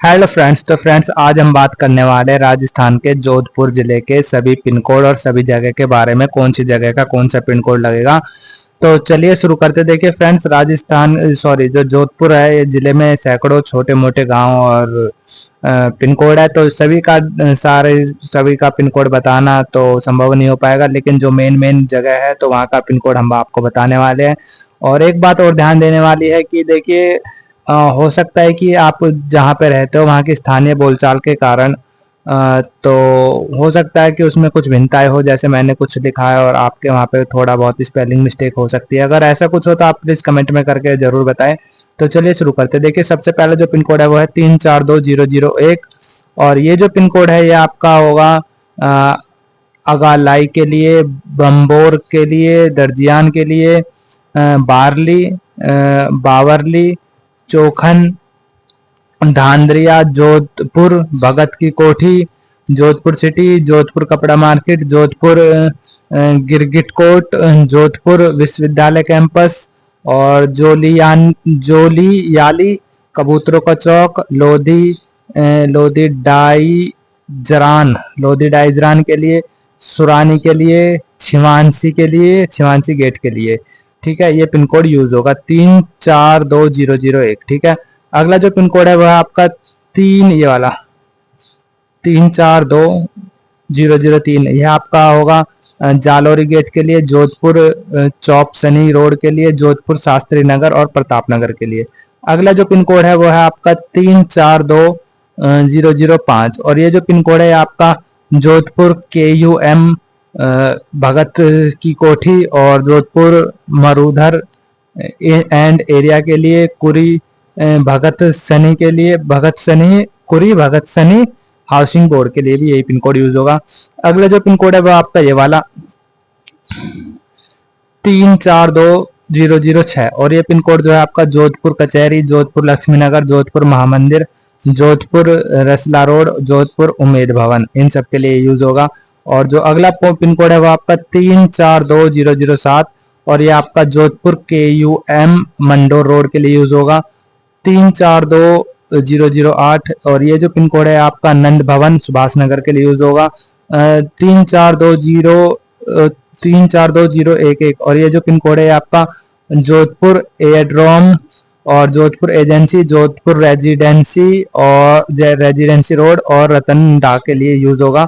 Hello friends. तो friends, आज हम बात करने वाले हैं राजस्थान के जोधपुर जिले के सभी पिन कोड और सभी जगह के बारे में। कौन सी जगह का कौन सा पिन कोड लगेगा। तो चलिए शुरू करते। देखिए फ्रेंड्स, राजस्थान सॉरी जो जोधपुर है, ये जिले में सैकड़ों छोटे मोटे गांव और पिन कोड है। तो सभी का सारे सभी का पिन कोड बताना तो संभव नहीं हो पाएगा, लेकिन जो मेन मेन जगह है तो वहाँ का पिन कोड हम आपको बताने वाले हैं। और एक बात और ध्यान देने वाली है कि देखिए, हो सकता है कि आप जहाँ पे रहते हो वहाँ की स्थानीय बोलचाल के कारण तो हो सकता है कि उसमें कुछ भिन्नताएं हो, जैसे मैंने कुछ लिखा है और आपके वहाँ पे थोड़ा बहुत स्पेलिंग मिस्टेक हो सकती है। अगर ऐसा कुछ हो तो आप प्लीज़ कमेंट में करके ज़रूर बताएं। तो चलिए शुरू करते हैं। देखिए, सबसे पहले जो पिन कोड है वो है 342001। और ये जो पिन कोड है ये आपका होगा अगालाई के लिए, बम्बोर के लिए, दर्जियान के लिए, बारली, बावरली, चोखन, धांधरिया, जोधपुर, भगत की कोठी, जोधपुर सिटी, जोधपुर कपड़ा मार्केट, जोधपुर गिरगिट कोट, जोधपुर विश्वविद्यालय कैंपस, और जोलियाली, कबूतरों का चौक, लोधी डाईजरान के लिए, सुरानी के लिए, छिवांसी गेट के लिए। ठीक है, ये पिन कोड यूज होगा 342001। ठीक है, अगला जो पिन कोड है वह आपका ये वाला 342003। यह आपका होगा जालोरी गेट के लिए, जोधपुर चौप सनी रोड के लिए, जोधपुर शास्त्री नगर और प्रताप नगर के लिए। अगला जो पिन कोड है वो है आपका 342005। और ये जो पिन कोड है आपका जोधपुर KUM भगत की कोठी और जोधपुर मरूधर एंड एरिया के लिए, कुरी भगत सनी के लिए, भगत सनी हाउसिंग बोर्ड के लिए भी यही पिन कोड यूज होगा। अगला जो पिन कोड है वो आपका ये वाला 342006। और ये पिन कोड जो है आपका जोधपुर कचहरी, जोधपुर लक्ष्मी नगर, जोधपुर महामंदिर, जोधपुर रसला रोड, जोधपुर उमेद भवन, इन सब के लिए यूज होगा। और जो अगला पिन कोड है वो आपका 342007। और ये आपका जोधपुर KUM मंडोर रोड के लिए यूज होगा 342008। और ये जो पिन कोड है आपका नंद भवन सुभाष नगर के लिए यूज होगा 342011। और ये जो पिन कोड है आपका जोधपुर एयरड्रोम और Jodhpur agency, Jodhpur residency road और रतन डा के लिए यूज होगा।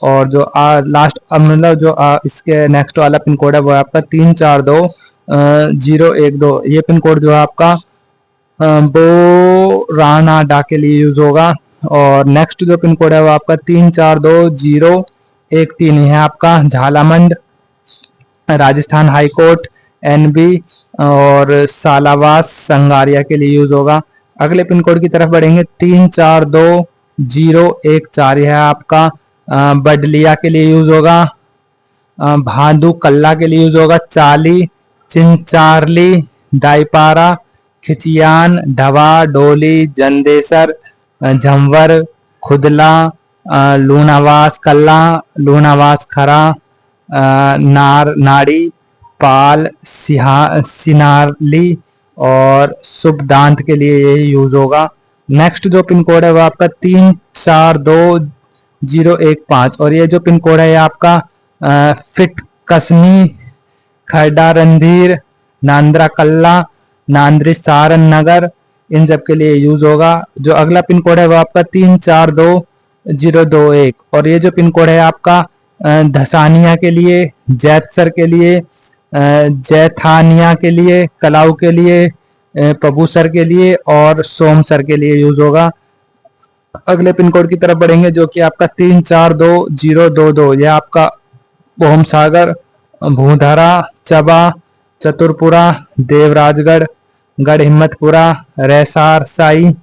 और जो लास्ट मतलब जो इसके नेक्स्ट वाला पिन कोड है वो है आपका 342012। ये पिन कोड जो है आपका बोरानाडा के लिए यूज होगा। और नेक्स्ट जो पिन कोड है वो आपका 342013 है आपका Jhalamand Rajasthan high court NB और सालावास संगारिया के लिए यूज होगा। अगले पिन कोड की तरफ बढ़ेंगे 342014 है आपका बडलिया के लिए यूज होगा। भादू कल्ला के लिए यूज होगा चाली, चिंचारली, डाईपारा, खिचियान, ढवा, डोली, जंदेसर, झंवर, खुदला, लूनावास कल्ला, लूनावास खरा, नाड़ी, पाल, सिनारली और सुबदांत के लिए ये यूज होगा। नेक्स्ट जो पिन कोड है वो आपका 342015। और ये जो पिन कोड है ये आपका फिट कसनी, खरडा रणधीर, नांद्रा कल्ला, नांद्री सारन नगर, इन सब के लिए यूज होगा। जो अगला पिन कोड है वो आपका 342021। और ये जो पिन कोड है आपका धसानिया के लिए, जैतसर के लिए, जैथानिया के लिए, कलाऊ के लिए, पबूसर के लिए और सोमसर के लिए यूज होगा। अगले पिन कोड की तरफ बढ़ेंगे जो कि आपका 342022। यह आपका ओम सागर, भूधरा, चबा, चतुरपुरा, देवराजगढ़, गढ़ हिम्मतपुरा, रैसार साई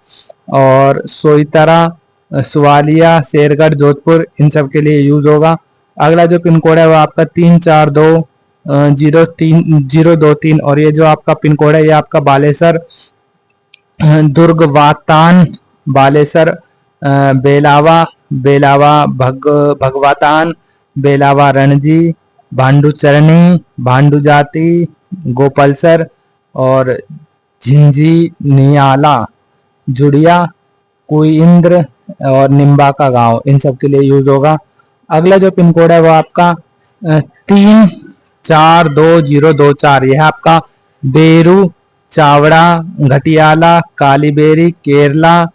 और सोईतरा, सुवालिया, शेरगढ़, जोधपुर, इन सब के लिए यूज होगा। अगला जो पिन कोड है वो आपका 342023। और ये जो आपका पिन कोड है ये आपका बालेसर, दुर्गवातान, बालेसर, बेलावा भगवातान, बेलावा रणजी, भांडुचरणी, भांडू जाति, गोपलसर और झिंझी नियाला, जुड़िया, कुइंद्र और निम्बा का गांव, इन सब के लिए यूज होगा। अगला जो पिन कोड है वो आपका 3422024, यह आपका बेरू, चावड़ा, घटियाला, कालीबेरी, केरला,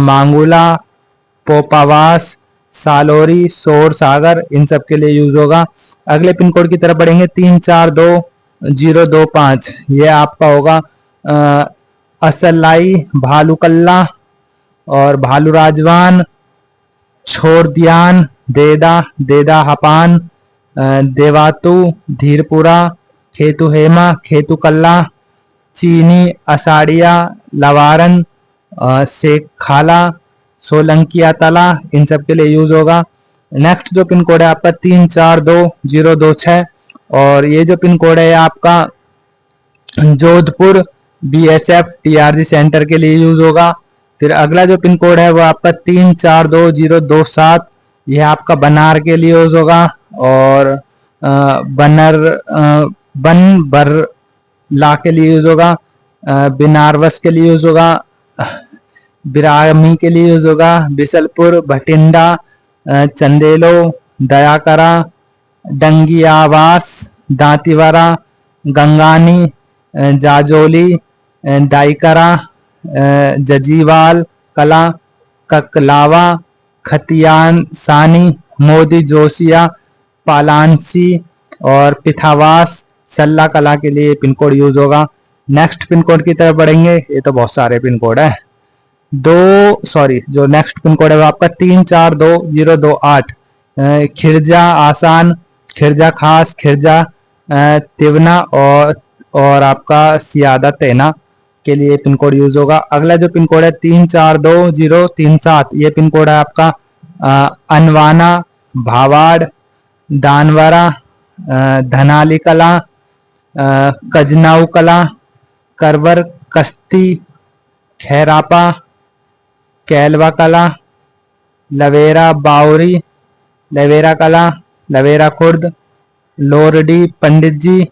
मांगुला, पोपावास, सालोरी, शोर सागर, इन सब के लिए यूज होगा। अगले पिन कोड की तरफ बढ़ेंगे 3422025, ये आपका होगा असलाई, भालूकल्ला और भालू राजवान, छोरदियान, देदा, देदा हपान, देवातु, धीरपुरा, खेतु हेमा, खेतु कल्ला, चीनी, असाड़िया, लवारन, शेख खाला, सोलंकिया तला, इन सब के लिए यूज होगा। नेक्स्ट जो पिन कोड है आपका 3422026, और ये जो पिन कोड है आपका जोधपुर BSF TRG सेंटर के लिए यूज होगा। फिर अगला जो पिन कोड है वो आपका 3422027, यह आपका बनार के लिए यूज होगा। और बनबरला के लिए यूज होगा, बिनारवस के लिए यूज होगा, बिरामी के लिए यूज होगा, बिसलपुर, भटिंडा, चंदेलो, दयाकरा, डंगियावास, दांतीवारा, गंगानी, जाजोली, डाइकरा, जजीवाल कला, ककलावा, खतियान सानी, मोदी जोशिया, पालांसी और पिथावास, सल्ला कला के लिए पिन कोड यूज होगा। नेक्स्ट पिन कोड की तरफ बढ़ेंगे, ये तो बहुत सारे पिन कोड है। जो नेक्स्ट पिन कोड है वो आपका 3422028, खिरजा आसान, खिरजा खास, खिरजा तिवना और आपका सियादा तेना के लिए पिन कोड यूज होगा। अगला जो पिन कोड है 3422037, ये पिन कोड है आपका अनवाना, भावाड़, दानवरा, धनाली कला, कजनाऊ कला, करवर, कस्ती, खैरापा, कैलवा कला, लवेरा बावरी, लवेरा कला, लवेरा खुर्द, लोरडी पंडित जी,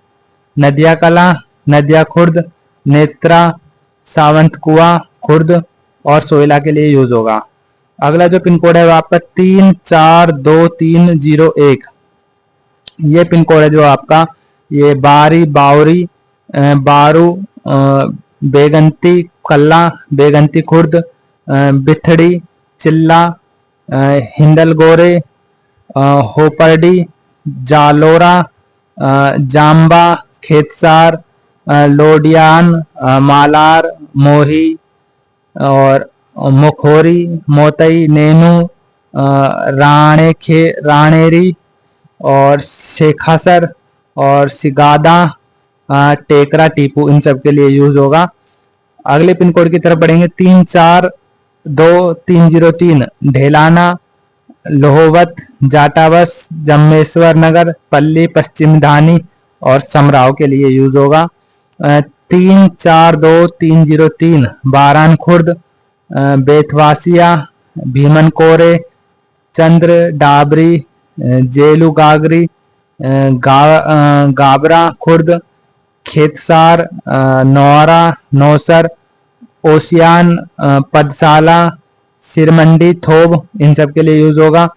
नदिया कला, नदिया खुर्द, नेत्रा, सावंत कुआ खुर्द और सोयला के लिए यूज होगा। अगला जो पिन कोड है वो आपका 3423001, ये पिन कोड है जो आपका ये बारी, बावरी, बारू, बेगंती कल्ला, बेगंती खुर्द, बिथड़ी, चिल्ला, हिंडल गोरे, होपरडी, जालोरा, जाम्बा, खेतसार, लोडियान, मालार, मोही और मुखोरी, मोतई, नेनू, राणेरी और शेखासर और सिगादा, टेकरा, टीपू, इन सब के लिए यूज होगा। अगले पिन कोड की तरफ बढ़ेंगे 3422303, ढेलाना, लोहोवत, जाटावस, जम्मेश्वर नगर, पल्ली, पश्चिम धानी और समराव के लिए यूज होगा। 3422303, बारान खुर्द, बेथवासिया, भीमन कोरे, चंद्र डाबरी, जेलू गागरी, गाबरा खुर्द, खेतसार, नौरा, नौसर, ओसियान, पदसाला, सिरमंडी, थोब, इन सब के लिए यूज होगा।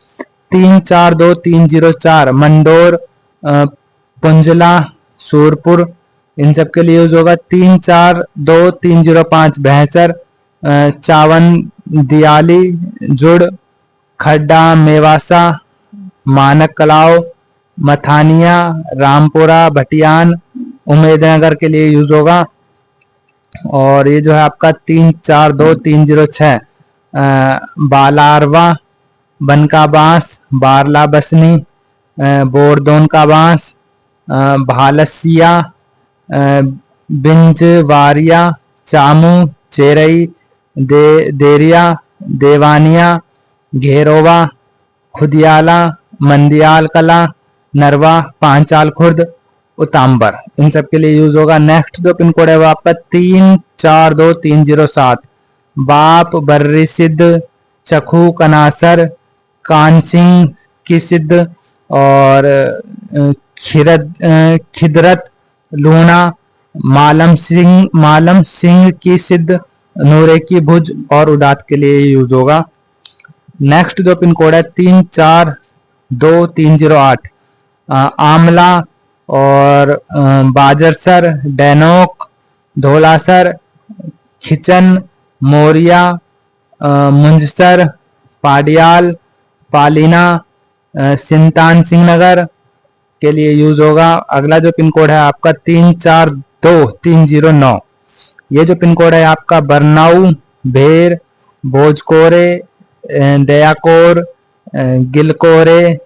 3422304, मंडोर, पुंजला, सूरपुर, इन सब के लिए यूज होगा। 3422305, भैंसर, चावन दियाली, जुड़, खड्डा, मेवासा, मानक कलाव, मथानिया, रामपुरा, भटियान, उमेदनगर के लिए यूज होगा। और ये जो है आपका 3422306, बालारवा, बनका बांस, बारला बसनी, बोरदोन का बांस, भालसिया, बिंजवारिया, चामू, चेरई, देरिया, देवानिया, घेरोवा, खुदियाला, मंदियाल कला, नरवा, पांचाल खुर्द, उतांबर, इन सब के लिए यूज होगा। नेक्स्ट जो पिन कोड है वो आपका 3422307, बाप, बर्री सिद्ध, चखू, कनासर, कानसिंह की सिद्ध और खिदरत, लूना, मालम सिंह की सिद्ध नूरे की भुज और उदात के लिए यूज होगा। नेक्स्ट जो पिन कोड है 342308, आमला और बाजरसर, डेनोक, धोलासर, खिचन, मोरिया, मुंजसर, पाडियाल, पालीना, सिंतान सिंह नगर के लिए यूज होगा। अगला जो पिन कोड है आपका 342309, ये जो पिन कोड है आपका बरनाऊ, भेर, भोजकोरे, दयाकोर, गिलकोरे,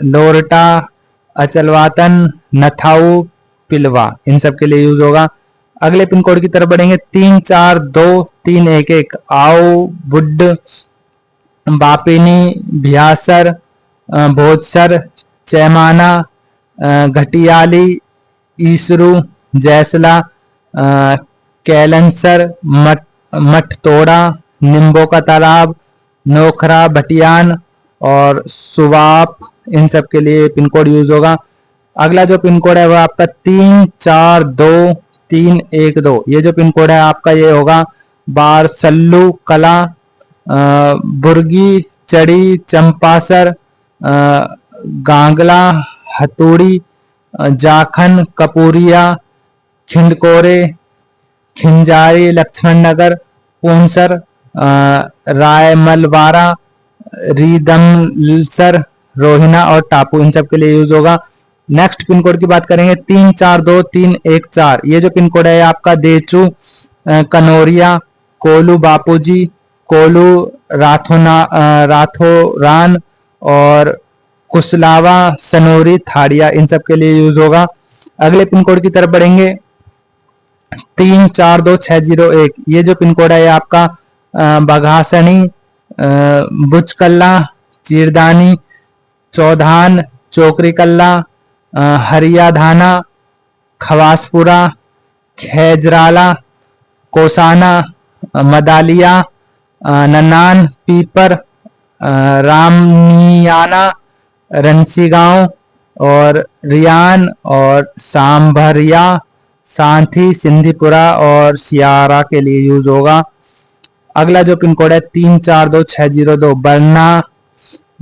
लोरटा, अचलवातन, नथाऊ, पिलवा, इन सब के लिए यूज होगा। अगले पिन कोड की तरफ बढ़ेंगे 342311, आओ, बुड, बापिनी, भियासर, भोजसर, चैमाना, घटियाली, ईसरू, जैसला, कैलनसर, मठतोड़ा, निम्बो का तालाब, नोखरा, भटियान और सुवाप, इन सब के लिए पिन कोड यूज होगा। अगला जो पिन कोड है वह आपका 342312, ये जो पिन कोड है आपका ये होगा बारसल्लू कला, बुर्गी, चड़ी, चंपासर, गांगला, हतूड़ी, जाखन, कपूरिया, खिंडकोरे, खिंजारी, लक्ष्मण नगर, पूंसर, रायमलवारा, रीदमसर, रोहिना और टापू, इन सब के लिए यूज होगा। नेक्स्ट पिन कोड की बात करेंगे 342314, ये जो पिन कोड है आपका देचू, कनोरिया, कोलू बापूजी, कोलू राथोरान और कुसलावा, सनोरी, थाड़िया, इन सब के लिए यूज होगा। अगले पिन कोड की तरफ बढ़ेंगे 342601, ये जो पिन कोड है आपका बघासनी, बुचकल्ला, चीरदानी, चौधान, चोकरी कल्ला, हरियाधाना, खवासपुरा, खेजराला, कोसाना, मदालिया, ननान, पीपर, रामनियाना, रंसीगांव और रियान और सांभरिया, सांथी, सिंधीपुरा और सियारा के लिए यूज होगा। अगला जो पिन कोड है 342602, बरना,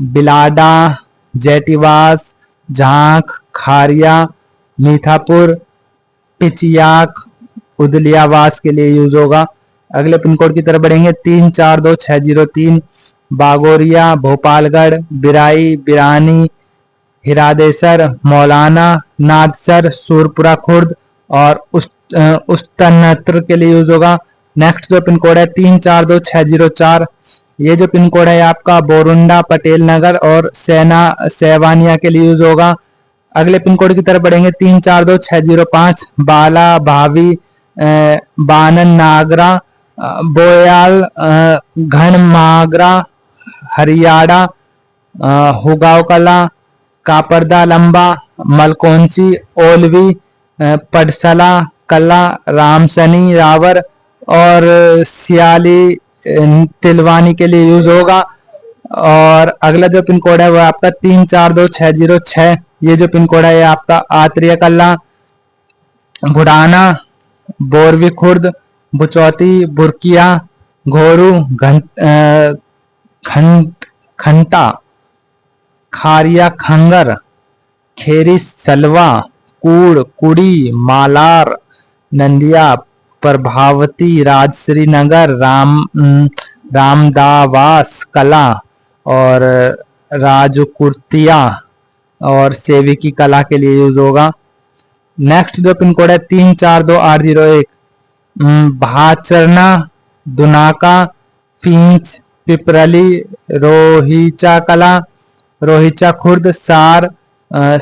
बिलाडा, जैटीवास, झांक, खारिया, मीठापुर, पिचियाक, उदलियावास के लिए यूज होगा। अगले पिन कोड की तरफ बढ़ेंगे 342603, बागोरिया, भोपालगढ़, बिराई, बिरानी, हिरादेसर, मौलाना, नादसर, सूरपुरा खुर्द और उस्तनत्र के लिए यूज होगा। नेक्स्ट जो पिन कोड है 342604, ये जो पिन कोड है आपका बोरुंडा, पटेल नगर और सेवानिया के लिए यूज होगा। अगले पिन कोड की तरफ बढ़ेंगे 342605, बाला, भावी, बानन नागरा, बोयाल, घनमागरा, हरियाणा, हुगाव कला, कापरदा लंबा, मलकोंसी, ओलवी, पडसला कला, रामसनी, रावर और सियाली, तिलवानी के लिए यूज होगा। और अगला जो पिन कोड है वो आपका 342606, ये जो पिन कोड है ये आपका आत्रिया कला, बुढ़ाना, बोरवी खुर्द, बुचौती, बुरकिया, घोरू, खंटा, खारिया, खंगर, खेरी, सलवा, कूड़, कुड़ी, मालार, नंदिया, प्रभावती, राजश्री नगर, रामदावास कला और राजकुर्तिया और सेविकी कला के लिए यूज होगा। नेक्स्ट जो पिन कोड है 342801, भाचरना, दुनाका, पींच, पिपरली, रोहिचा कला, रोहिचा खुर्द,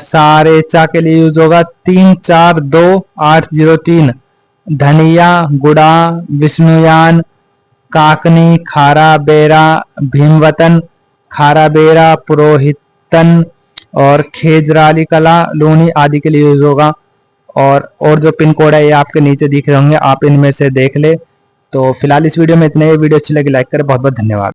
सारेचा के लिए यूज होगा। 342803, धनिया, गुड़ा, विष्णुयान, काकनी, खारा बेरा, भीमवतन, खारा बेरा, पुरोहितन और खेजराली कला, लूनी आदि के लिए यूज होगा। और जो पिन कोड है ये आपके नीचे दिख रहे होंगे, आप इनमें से देख ले। तो फिलहाल इस वीडियो में इतने ही। वीडियो अच्छी लगी लाइक करें। बहुत बहुत धन्यवाद।